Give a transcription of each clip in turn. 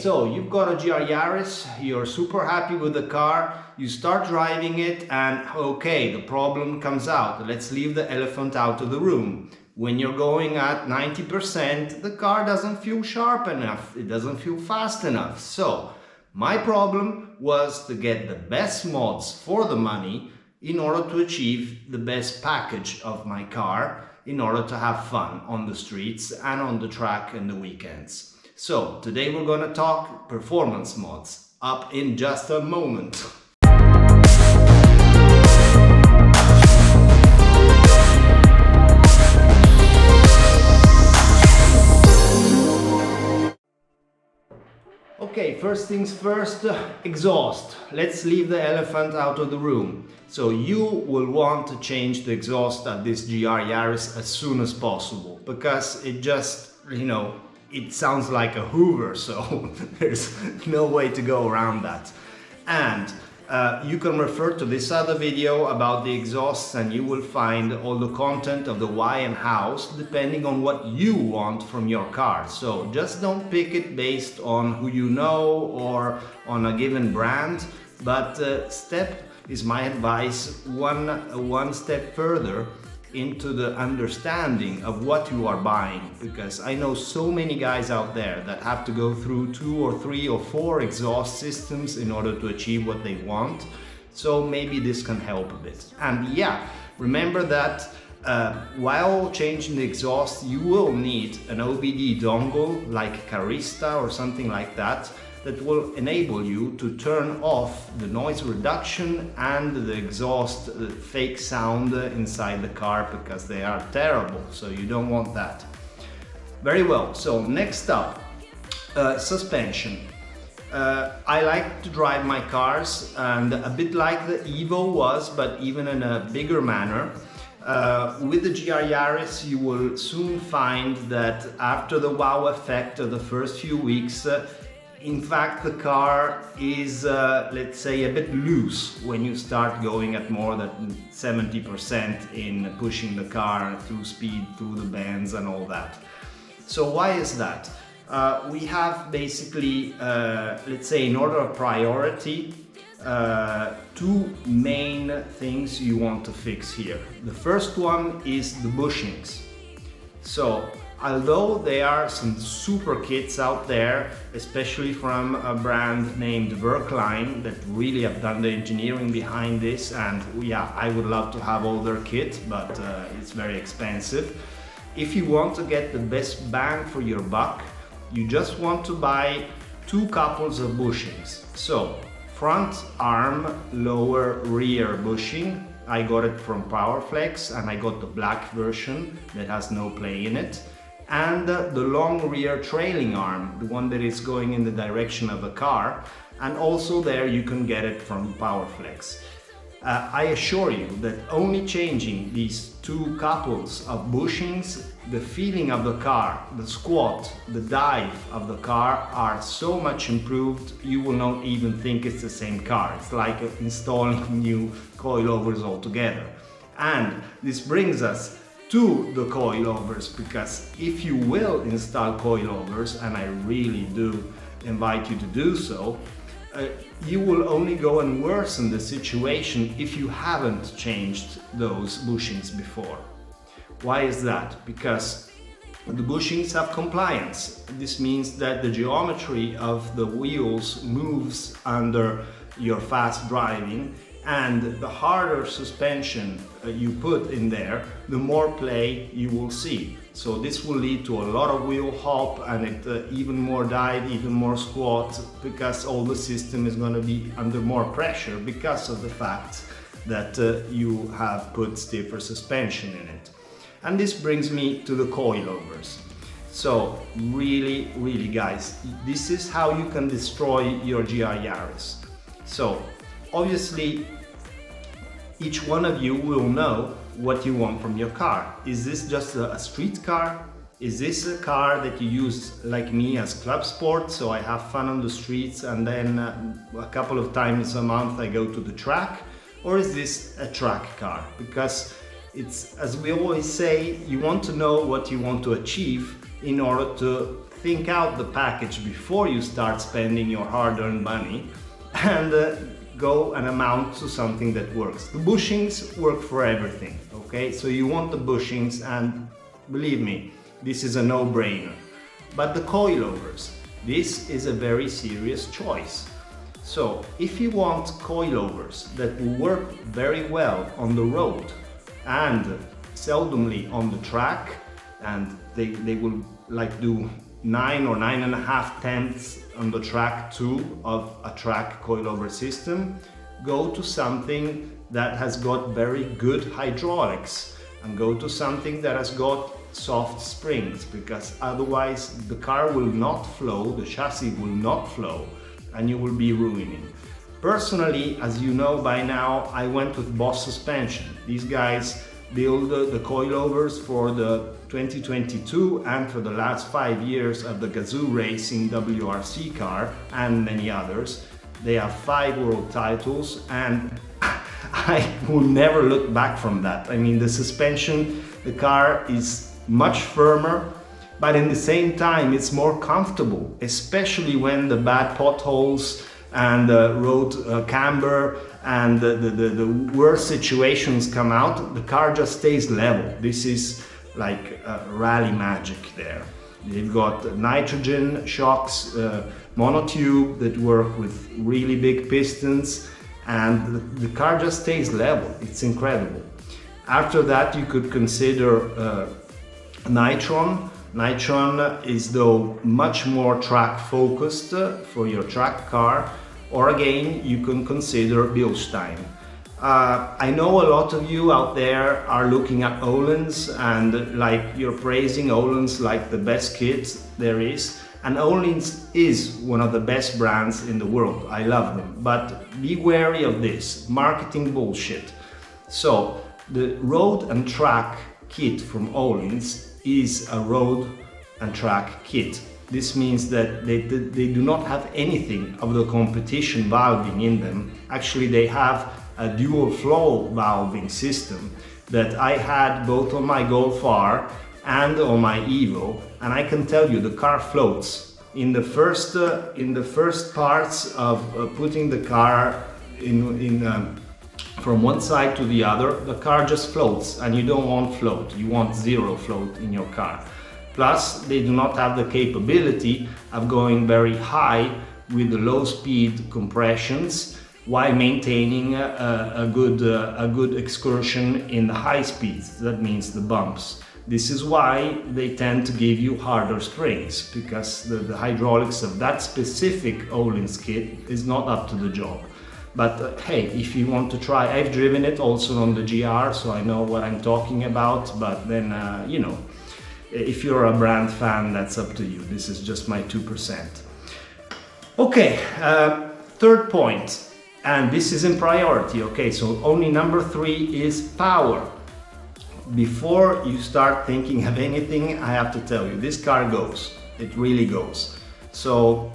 so you've got a GR Yaris, you're super happy with the car, you start driving it and okay, the problem comes out. Let's leave the elephant out of the room. When you're going at 90%, the car doesn't feel sharp enough, it doesn't feel fast enough. So my problem was to get the best mods for the money in order to achieve the best package of my car, in order to have fun on the streets and on the track and the weekends. So today we're gonna talk performance mods, up in just a moment. Okay, first things first, exhaust. Let's leave the elephant out of the room. So you will want to change the exhaust at this GR Yaris as soon as possible, because it just, it sounds like a Hoover, so there's no way to go around that. And you can refer to this other video about the exhausts and you will find all the content of the why and hows depending on what you want from your car. So just don't pick it based on who you know or on a given brand, but is my advice, one step further into the understanding of what you are buying, because I know so many guys out there that have to go through 2 or 3 or 4 exhaust systems in order to achieve what they want. So maybe this can help a bit. And yeah, remember that while changing the exhaust you will need an OBD dongle like Carista or something like that, that will enable you to turn off the noise reduction and the exhaust fake sound inside the car, because they are terrible, so you don't want that. Very well, so next up, suspension. I like to drive my cars, and a bit like the Evo was, but even in a bigger manner. With the GR Yaris you will soon find that after the wow effect of the first few weeks, in fact, the car is, let's say, a bit loose when you start going at more than 70% in pushing the car through speed, through the bends and all that. So why is that? We have basically, let's say, in order of priority, 2 main things you want to fix here. The first one is the bushings. So, although there are some super kits out there, especially from a brand named Verkline that really have done the engineering behind this, and yeah, I would love to have all their kit, but it's very expensive. If you want to get the best bang for your buck, you just want to buy 2 couples of bushings. So, front arm, lower rear bushing. I got it from Powerflex and I got the black version that has no play in it. And the long rear trailing arm, the one that is going in the direction of the car, and also there you can get it from Powerflex. I assure you that only changing these 2 couples of bushings, the feeling of the car, the squat, the dive of the car are so much improved you will not even think it's the same car. It's like installing new coilovers altogether. And this brings us to the coilovers, because if you will install coilovers, and I really do invite you to do so, you will only go and worsen the situation if you haven't changed those bushings before. Why is that? Because the bushings have compliance. This means that the geometry of the wheels moves under your fast driving, and the harder suspension you put in there, the more play you will see. So this will lead to a lot of wheel hop and even more dive, even more squat, because all the system is going to be under more pressure because of the fact that you have put stiffer suspension in it. And this brings me to the coilovers. So really guys, this is how you can destroy your GR Yaris. So obviously, each one of you will know what you want from your car. Is this just a street car? Is this a car that you use like me as club sport, so I have fun on the streets and then a couple of times a month I go to the track? Or is this a track car? Because it's, as we always say, you want to know what you want to achieve in order to think out the package before you start spending your hard-earned money and go and amount to something that works. The bushings work for everything, okay? So you want the bushings, and believe me, this is a no-brainer. But the coilovers, this is a very serious choice. So if you want coilovers that will work very well on the road and seldomly on the track, and they will like do 9 or 9.5 tenths on the track 2 of a track coilover system, go to something that has got very good hydraulics, and go to something that has got soft springs, because otherwise the car will not flow, the chassis will not flow, and you will be ruining. Personally, as you know by now, I went with Boss Suspension. These guys build the coilovers for the 2022 and for the last 5 years of the Gazoo Racing WRC car and many others. They have 5 world titles, and I will never look back from that. I mean, the suspension, the car is much firmer, but in the same time it's more comfortable, especially when the bad potholes and road camber and the worst situations come out. The car just stays level. This is like rally magic there. They've got nitrogen shocks, monotube that work with really big pistons, and the car just stays level. It's incredible. After that, you could consider Nitron. Nitron is though much more track focused for your track car, or again you can consider Bilstein. I know a lot of you out there are looking at Öhlins and like you're praising Öhlins like the best kit there is, and Öhlins is one of the best brands in the world. I love them, but be wary of this marketing bullshit. So the road and track kit from Öhlins is a road and track kit. This means that they do not have anything of the competition valving in them. Actually, they have a dual flow valving system that I had both on my Golf R and on my Evo, and I can tell you the car floats. In the first parts of putting the car from one side to the other, the car just floats, and you don't want float, you want zero float in your car. Plus, they do not have the capability of going very high with the low speed compressions while maintaining a good excursion in the high speeds, that means the bumps. This is why they tend to give you harder springs, because the hydraulics of that specific Öhlins kit is not up to the job. But hey, if you want to try, I've driven it also on the GR, so I know what I'm talking about, but then, you know, if you're a brand fan, that's up to you. This is just my 2%. Okay, third point, and this is in priority, okay, so only number 3 is power. Before you start thinking of anything, I have to tell you, this car goes, it really goes. So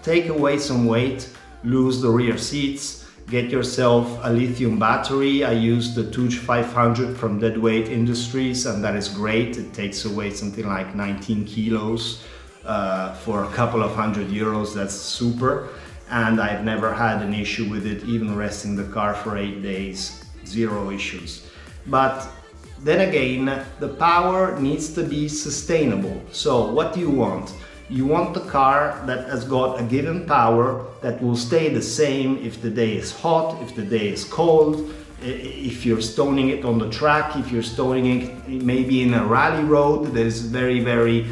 take away some weight, lose the rear seats, get yourself a lithium battery. I use the Touch 500 from Deadweight Industries, and that is great. It takes away something like 19 kilos for a couple of €100. That's super. And I've never had an issue with it, even resting the car for 8 days, 0 issues. But then again, the power needs to be sustainable. So what do you want? You want the car that has got a given power that will stay the same if the day is hot, if the day is cold, if you're stoning it on the track, if you're stoning it maybe in a rally road that is very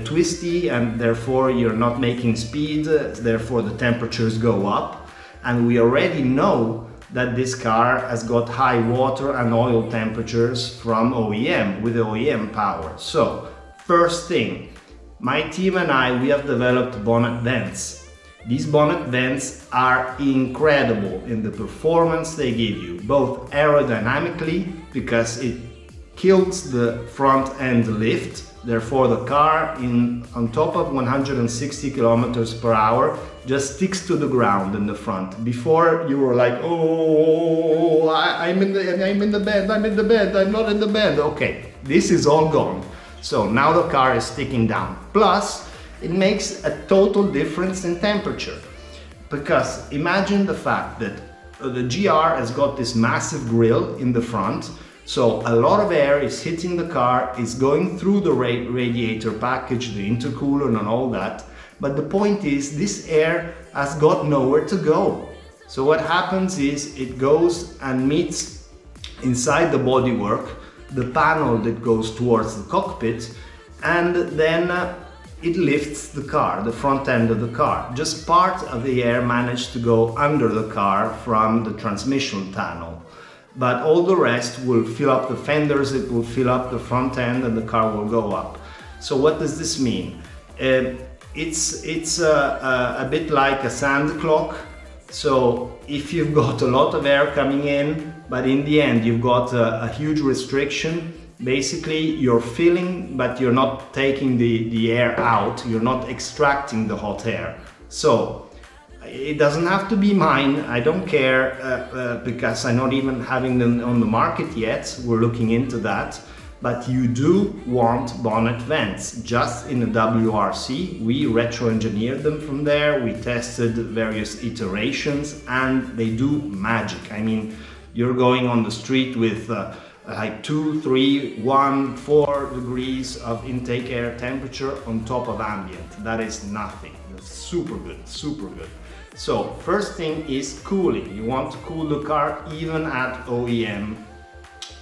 twisty, and therefore you're not making speed, therefore the temperatures go up. And we already know that this car has got high water and oil temperatures from OEM, with OEM power. So first thing, my team and I, we have developed bonnet vents. These bonnet vents are incredible in the performance they give you, both aerodynamically, because it kills the front end lift, therefore the car on top of 160 kilometers per hour just sticks to the ground in the front. Before you were like, oh, I'm in the bend, I'm not in the bend. Okay, this is all gone. So now the car is sticking down. Plus, it makes a total difference in temperature. Because imagine the fact that the GR has got this massive grille in the front, so a lot of air is hitting the car, is going through the radiator package, the intercooler and all that. But the point is, this air has got nowhere to go. So what happens is it goes and meets inside the bodywork, the panel that goes towards the cockpit, and then it lifts the car, the front end of the car. Just part of the air managed to go under the car from the transmission tunnel. But all the rest will fill up the fenders, it will fill up the front end, and the car will go up. So what does this mean? It's a bit like a sand clock. So if you've got a lot of air coming in, but in the end you've got a huge restriction, basically you're filling, but you're not taking the air out, you're not extracting the hot air. So it doesn't have to be mine, I don't care, because I'm not even having them on the market yet, we're looking into that. But you do want bonnet vents, just in a WRC. We retro-engineered them from there, we tested various iterations, and they do magic. I mean, you're going on the street with like 2, 3, 1, 4 degrees of intake air temperature on top of ambient. That is nothing. That's super good, super good. So first thing is cooling. You want to cool the car even at OEM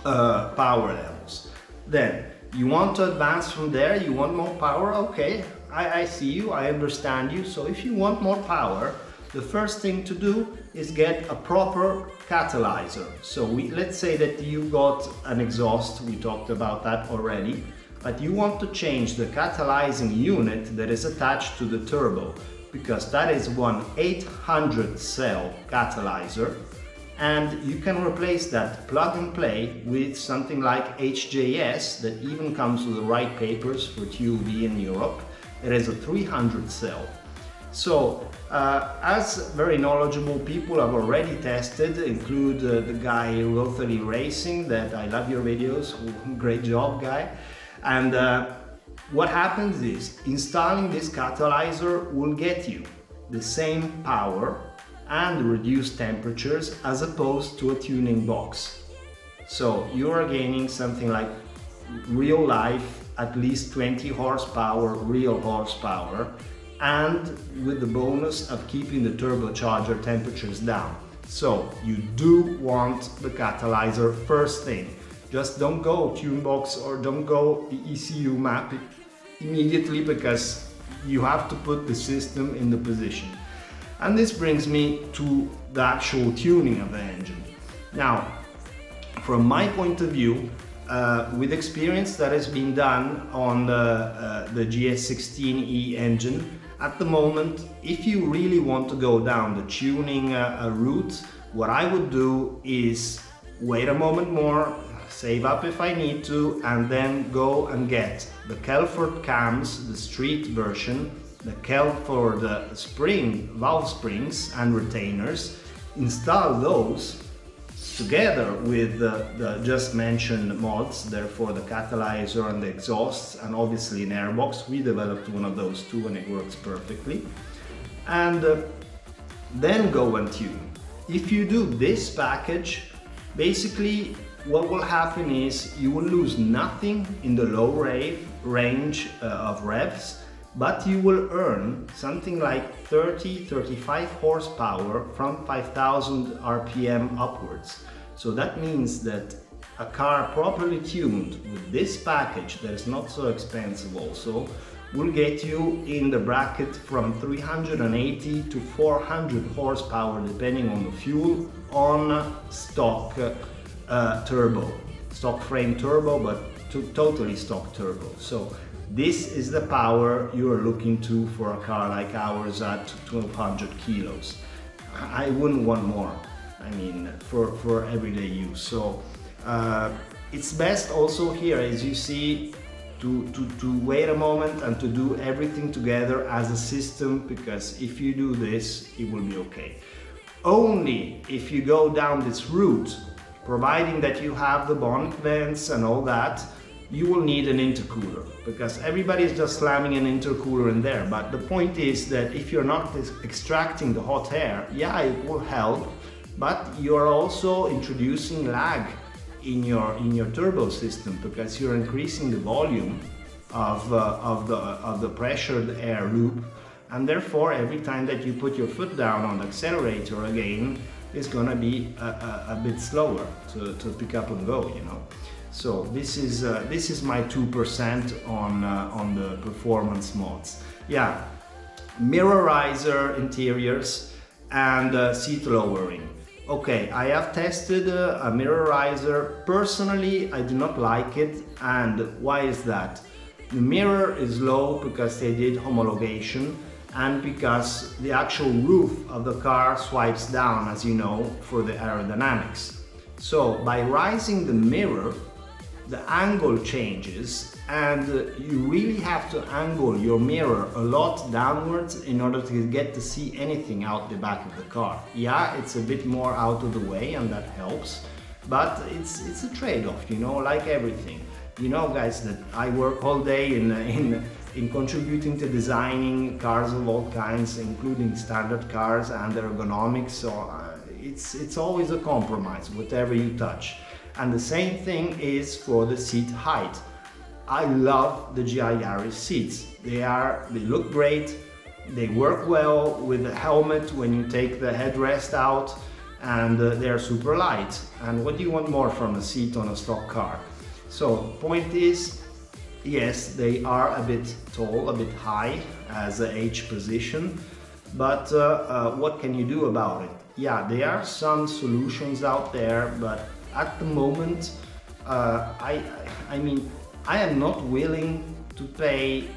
power levels. Then you want to advance from there, you want more power, okay, I see you, I understand you. So if you want more power, the first thing to do is get a proper catalyzer. So let's say that you've got an exhaust, we talked about that already, but you want to change the catalyzing unit that is attached to the turbo, because that is one 800 cell catalyzer. And you can replace that plug and play with something like HJS that even comes with the right papers for TUV in Europe. It is a 300 cell. So as very knowledgeable people have already tested, include the guy Rotary Racing, that I love your videos, great job guy. And what happens is installing this catalyzer will get you the same power and reduced temperatures as opposed to a tuning box. So you are gaining something like real life, at least 20 horsepower, real horsepower, and with the bonus of keeping the turbocharger temperatures down. So you do want the catalyzer first thing. Just don't go tune box or don't go the ECU map immediately, because you have to put the system in the position. And this brings me to the actual tuning of the engine. Now, from my point of view, with experience that has been done on the GS16E engine, at the moment, if you really want to go down the tuning route, what I would do is wait a moment more, save up if I need to, and then go and get the Kelford cams, the street version, the Kelford valve springs and retainers, install those together with the just mentioned mods, therefore the catalyzer and the exhausts, and obviously an airbox. We developed one of those too and it works perfectly. And then go and tune. If you do this package, basically what will happen is you will lose nothing in the low range of revs, but you will earn something like 30-35 horsepower from 5000 RPM upwards. So that means that a car properly tuned with this package that is not so expensive also will get you in the bracket from 380 to 400 horsepower depending on the fuel on stock turbo, stock frame turbo, but totally stock turbo. So this is the power you're looking to for a car like ours at 1200 kilos. I wouldn't want more, I mean, for everyday use. So it's best also here, as you see, to wait a moment and to do everything together as a system, because if you do this, it will be okay. Only if you go down this route, providing that you have the bonnet vents and all that, you will need an intercooler, because everybody is just slamming an intercooler in there. But the point is that if you're not extracting the hot air, yeah, it will help, but you're also introducing lag in your turbo system, because you're increasing the volume of the pressured air loop, and therefore every time that you put your foot down on the accelerator again, it's gonna be a bit slower to pick up and go, you know. So this is my 2% on the performance mods. Yeah, mirror riser interiors and seat lowering. Okay, I have tested a mirror riser. Personally, I do not like it, and why is that? The mirror is low because they did homologation, and because the actual roof of the car swipes down, as you know, for the aerodynamics. So by rising the mirror, the angle changes, and you really have to angle your mirror a lot downwards in order to get to see anything out the back of the car. Yeah, it's a bit more out of the way, and that helps, but it's a trade-off, you know, like everything. You know, guys, that I work all day in contributing to designing cars of all kinds, including standard cars and ergonomics, so it's always a compromise, whatever you touch. And the same thing is for the seat height. I love the GR YARIS seats. They look great, they work well with the helmet when you take the headrest out, and they're super light. And what do you want more from a seat on a stock car? So point is, yes, they are a bit tall, a bit high as a H position, but what can you do about it? Yeah, there are some solutions out there, but at the moment, I mean, I am not willing to pay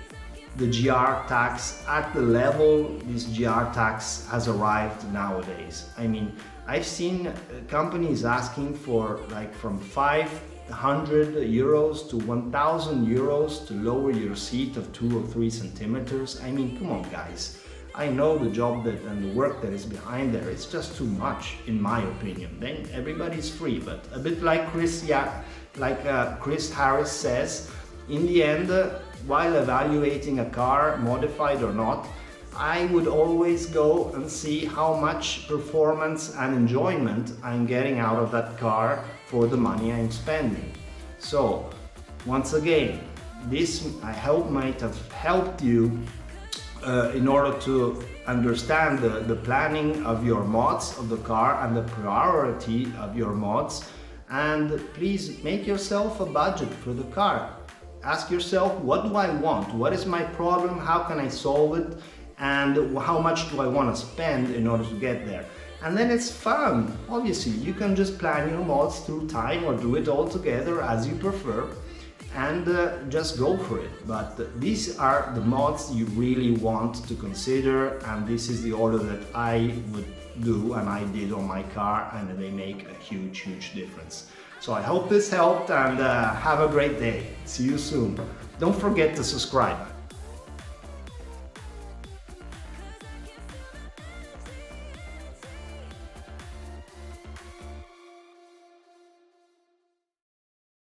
the GR tax at the level this GR tax has arrived nowadays. I mean, I've seen companies asking for like from 500 euros to 1,000 euros to lower your seat of 2 or 3 centimeters. I mean, come on, guys. I know the job and the work that is behind there. It's just too much, in my opinion. Then everybody's free, but a bit like Chris Harris says, in the end, while evaluating a car, modified or not, I would always go and see how much performance and enjoyment I'm getting out of that car for the money I'm spending. So, once again, this I hope might have helped you in order to understand the planning of your mods of the car and the priority of your mods, and please make yourself a budget for the car. Ask yourself, what do I want? What is my problem? How can I solve it? And how much do I want to spend in order to get there? And then it's fun. Obviously, you can just plan your mods through time or do it all together as you prefer, and just go for it. But these are the mods you really want to consider, and this is the order that I would do and I did on my car, and they make a huge difference. So I hope this helped, and have a great day. See you soon. Don't forget to subscribe.